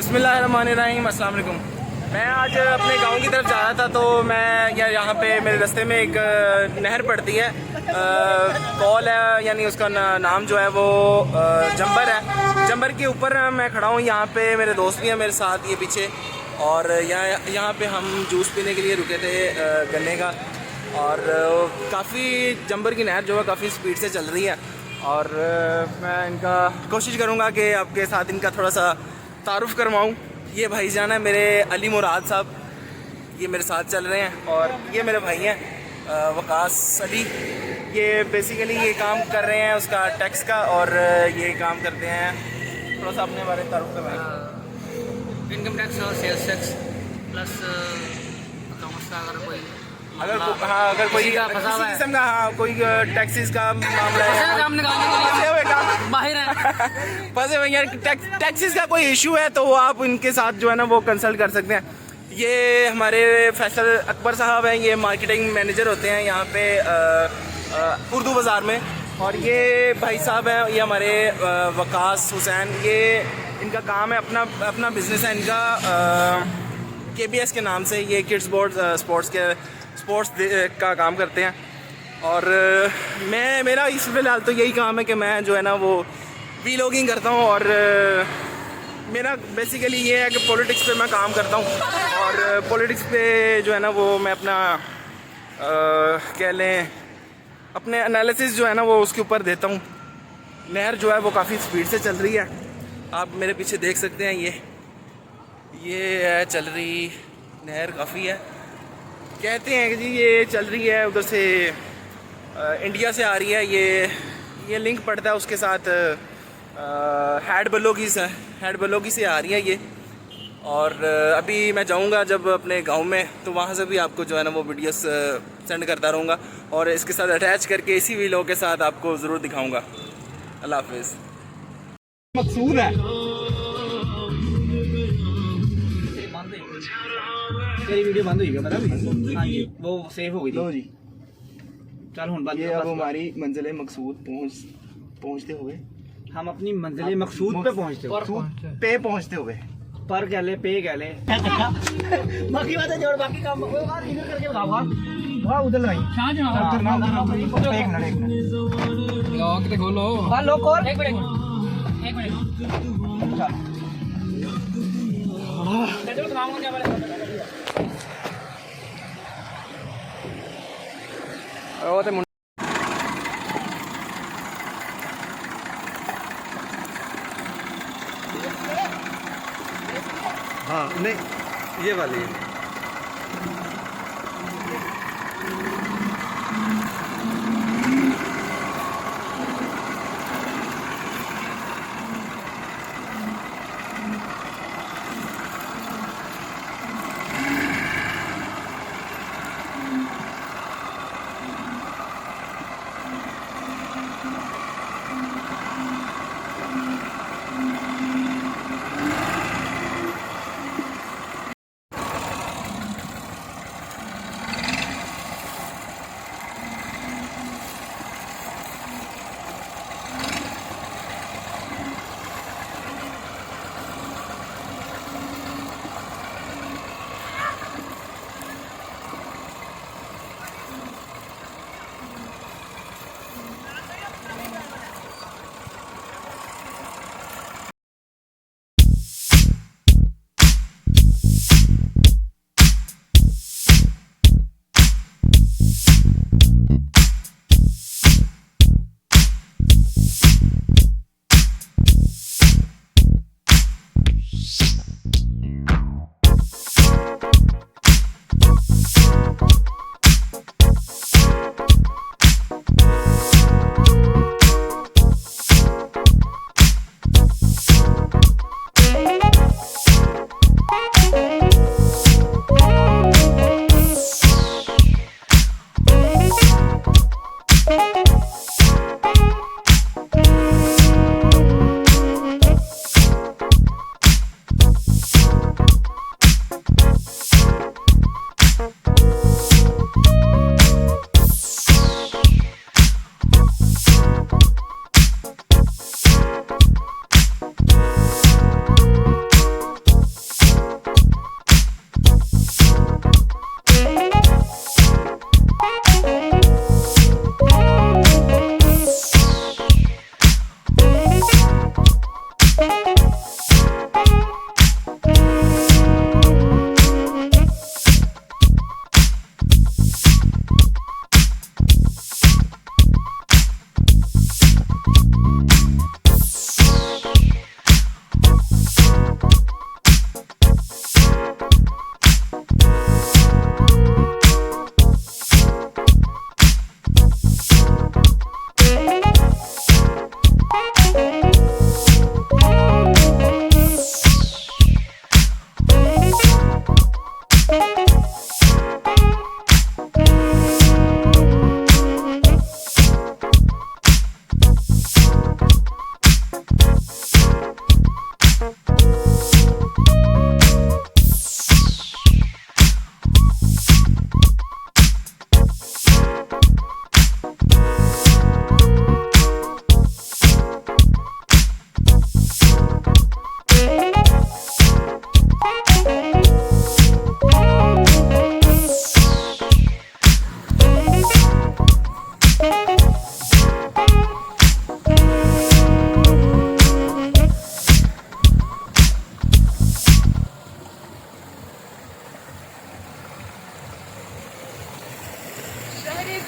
बिस्मिल्लाहिर्रहमानिर्रहीम, अस्सलाम वालेकुम। मैं आज अपने गांव की तरफ जा रहा था तो मैं यहाँ पे मेरे रास्ते में एक नहर पड़ती है, कॉल है, यानी उसका नाम जो है वो जंबर है। जंबर के ऊपर मैं खड़ा हूँ, यहाँ पे मेरे दोस्त भी हैं मेरे साथ ये पीछे, और यहाँ पे हम जूस पीने के लिए रुके थे गन्ने का। और काफ़ी जंबर की नहर जो है काफ़ी स्पीड से चल रही है, और मैं इनका कोशिश करूँगा कि आपके साथ इनका थोड़ा सा तारुफ़ करवाऊँ। ये भाईजान है मेरे अली मुराद साहब, ये मेरे साथ चल रहे हैं, और ये मेरे भाई हैं वकास अली। ये बेसिकली ये काम कर रहे हैं उसका टैक्स का, और ये काम करते हैं, थोड़ा सा अपने बारे में तारुफ़ करवाएं। इनकम टैक्स और सेल्स टैक्स प्लस अकाउंट्स का अगर कोई किसी किस्म का कोई टैक्सीज का मामला है, माहिर है फंसे हुए यार टैक्सीज का कोई इशू है तो आप इनके साथ जो है ना वो कंसल्ट कर सकते हैं। ये हमारे फैसल अकबर साहब हैं, ये मार्केटिंग मैनेजर होते हैं यहाँ पे उर्दू बाज़ार में। और ये भाई साहब हैं, ये हमारे वकास हुसैन, ये इनका काम है, अपना बिजनेस है इनका KBS के नाम से। ये किड्स स्पोर्ट्स का काम करते हैं। और मेरा इस फिलहाल तो यही काम है कि मैं जो है ना वो वीलॉगिंग करता हूँ, और मेरा बेसिकली ये है कि पॉलिटिक्स पे मैं काम करता हूँ, और पॉलिटिक्स पे जो है ना वो मैं अपना कह लें अपने एनालिसिस जो है ना वो उसके ऊपर देता हूँ। नहर जो है वो काफ़ी स्पीड से चल रही है, आप मेरे पीछे देख सकते हैं। ये है चल रही नहर, काफ़ी है। कहते हैं कि जी ये चल रही है उधर से इंडिया से आ रही है, ये लिंक पड़ता है उसके साथ हेड बलोगी से आ रही है ये। और अभी मैं जाऊंगा जब अपने गांव में, तो वहाँ से भी आपको जो है ना वो वीडियोस सेंड करता रहूँगा, और इसके साथ अटैच करके इसी वीडियो के साथ आपको ज़रूर दिखाऊंगा। अल्लाह हाफिज़। मकसूद है तेरी वीडियो बंद हुई पता भी? हाँ जी, वो सेव हो गई थी। जी चल हुन बात, ये अब हमारी मंजिल मकसूद पहुंचते हुए हम अपनी मंजिल मकसूद पे पहुंचते हुए पर कह ले पे कह ले बाकी बातें जोड़, बाकी काम वो बात इधर करके बताओ। वाह उधर नहीं उधर एक मिनट लॉक ते खोलो, हां लॉक और एक मिनट चलो तमाम हो जाए ਉਹ ਤੇ हाँ नहीं ये वाली है।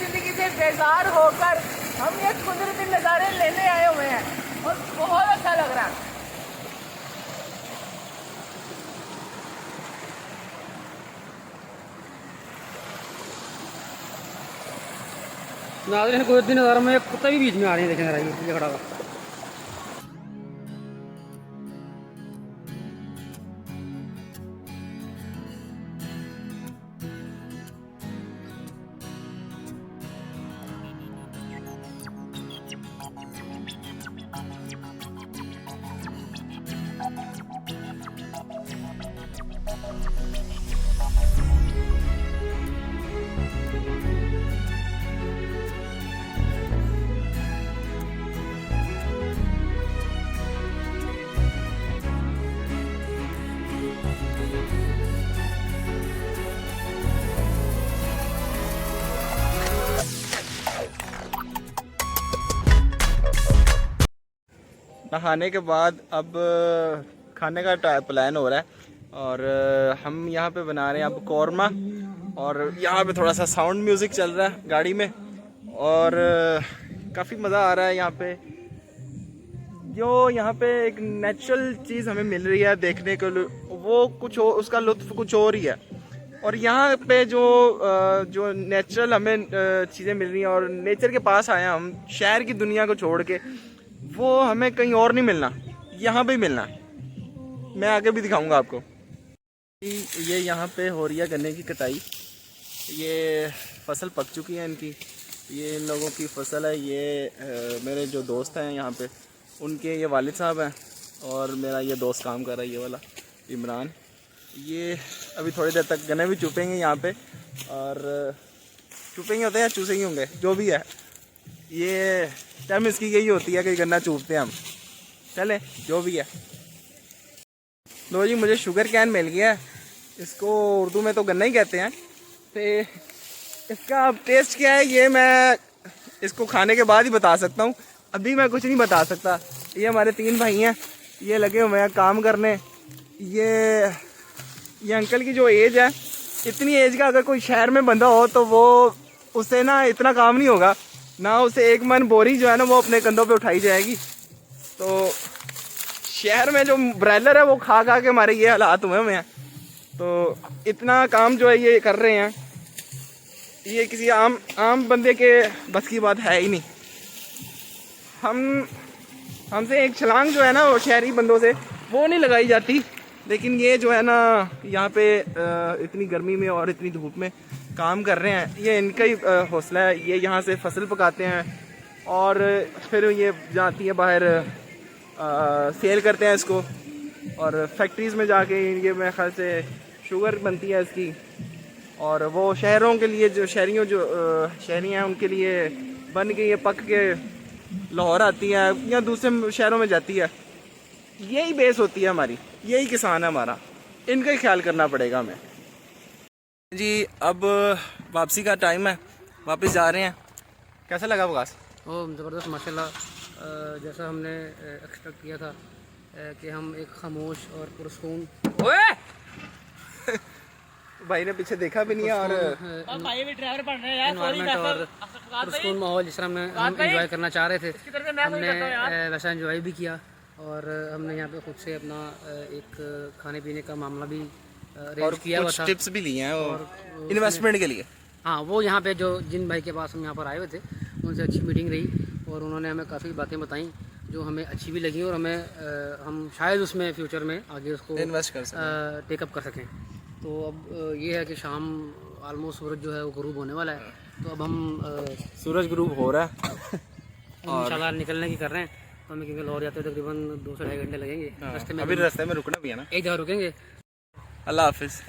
ज़िंदगी से बेजार होकर हम ये कुदरती नज़ारे लेने आए हुए हैं और बहुत अच्छा लग रहा है। नाज़रीन कुदरती नज़ारों में एक कुत्ता भी बीच में आ रही है, देखें जरा ये खड़ा हुआ। नहाने के बाद अब खाने का प्लान हो रहा है और हम यहाँ पे बना रहे हैं अब कौरमा, और यहाँ पे थोड़ा सा साउंड म्यूज़िक चल रहा है गाड़ी में और काफ़ी मज़ा आ रहा है यहाँ पे। जो यहाँ पे एक नेचुरल चीज़ हमें मिल रही है देखने को, वो कुछ हो, उसका लुत्फ़ कुछ और ही है। और यहाँ पे जो नेचुरल हमें चीज़ें मिल रही हैं और नेचर के पास आए हैं हम, शहर की दुनिया को छोड़ के, वो हमें कहीं और नहीं मिलना, यहाँ पे मिलना। मैं आगे भी दिखाऊंगा आपको। ये यहाँ पे हो रही है गन्ने की कटाई। ये फसल पक चुकी है इनकी, ये इन लोगों की फसल है। ये मेरे जो दोस्त हैं यहाँ पे, उनके ये वालिद साहब हैं और मेरा ये दोस्त काम कर रहा है, ये वाला इमरान। ये अभी थोड़ी देर तक गन्ने भी चुपेंगे यहाँ पे, और चुपेंगे होते हैं या चूसेंगे होंगे, जो भी है। ये टाइम इसकी यही होती है कि गन्ना चूपते हैं हम। चले जो भी है। लो जी, मुझे शुगर कैन मिल गया है। इसको उर्दू में तो गन्ना ही कहते हैं। तो इसका अब टेस्ट क्या है ये मैं इसको खाने के बाद ही बता सकता हूँ, अभी मैं कुछ नहीं बता सकता। ये हमारे 3 भाई हैं, ये लगे हुए हैं काम करने। ये अंकल की जो एज है, इतनी एज का अगर कोई शहर में बंदा हो तो वो उससे ना इतना काम नहीं होगा ना, उसे एक मन बोरी जो है ना वो अपने कंधों पे उठाई जाएगी। तो शहर में जो ब्रायलर है वो खा खा के हमारे ये हालात हुए हैं। तो इतना काम जो है ये कर रहे हैं, ये किसी आम बंदे के बस की बात है ही नहीं। हमसे एक छलांग जो है ना वो शहरी बंदों से वो नहीं लगाई जाती, लेकिन ये जो है ना यहाँ पे इतनी गर्मी में और इतनी धूप में काम कर रहे हैं, ये इनका ही हौसला है। ये यहाँ से फसल पकाते हैं और फिर ये जाती है बाहर, सेल करते हैं इसको, और फैक्ट्रीज़ में जाके ये मेरे ख्याल से शुगर बनती है इसकी, और वो शहरों के लिए जो शहरी हैं उनके लिए बन के ये पक के लाहौर आती है या दूसरे शहरों में जाती है। यही बेस होती है हमारी, यही किसान है हमारा, इनका ही ख्याल करना पड़ेगा हमें जी। अब वापसी का टाइम है, वापस जा रहे हैं। कैसा लगा विकास? ओह ज़बरदस्त माशाल्लाह। जैसा हमने एक्सपेक्ट किया था कि हम एक खामोश और पुरसकून भाई ने पीछे देखा भी नहीं है, और भाई भी ड्राइवर बन रहे हैं यार, एनवायरनमेंट और पुरसकून माहौल जिस तरह हम एंजॉय करना चाह रहे थे, हमने वैसा एंजॉय भी किया। और हमने यहाँ पे खुद से अपना एक खाने पीने का मामला भी अरेंज किया हुआ था, टिप्स भी लिए हैं और इन्वेस्टमेंट के लिए। हाँ, वो यहाँ पे जो जिन भाई के पास हम यहाँ पर आए हुए थे उनसे अच्छी मीटिंग रही और उन्होंने हमें काफ़ी बातें बताई जो हमें अच्छी भी लगी, और हम शायद उसमें फ्यूचर में आगे उसको इन्वेस्ट कर सकें, टेकअप कर सकें। तो अब ये है कि शाम ऑलमोस्ट सूरज जो है वो गुरूब होने वाला है, तो अब हम सूरज गुरूब हो रहा है इंशाल्लाह निकलने की कर रहे हैं। तो हमें क्योंकि लाहौर जाते हुए तकरीबन 2 से ढाई घंटे लगेंगे रास्ते में, अभी रास्ते में रुकना भी है ना, एक जगह रुकेंगे। अल्लाह हाफिज़।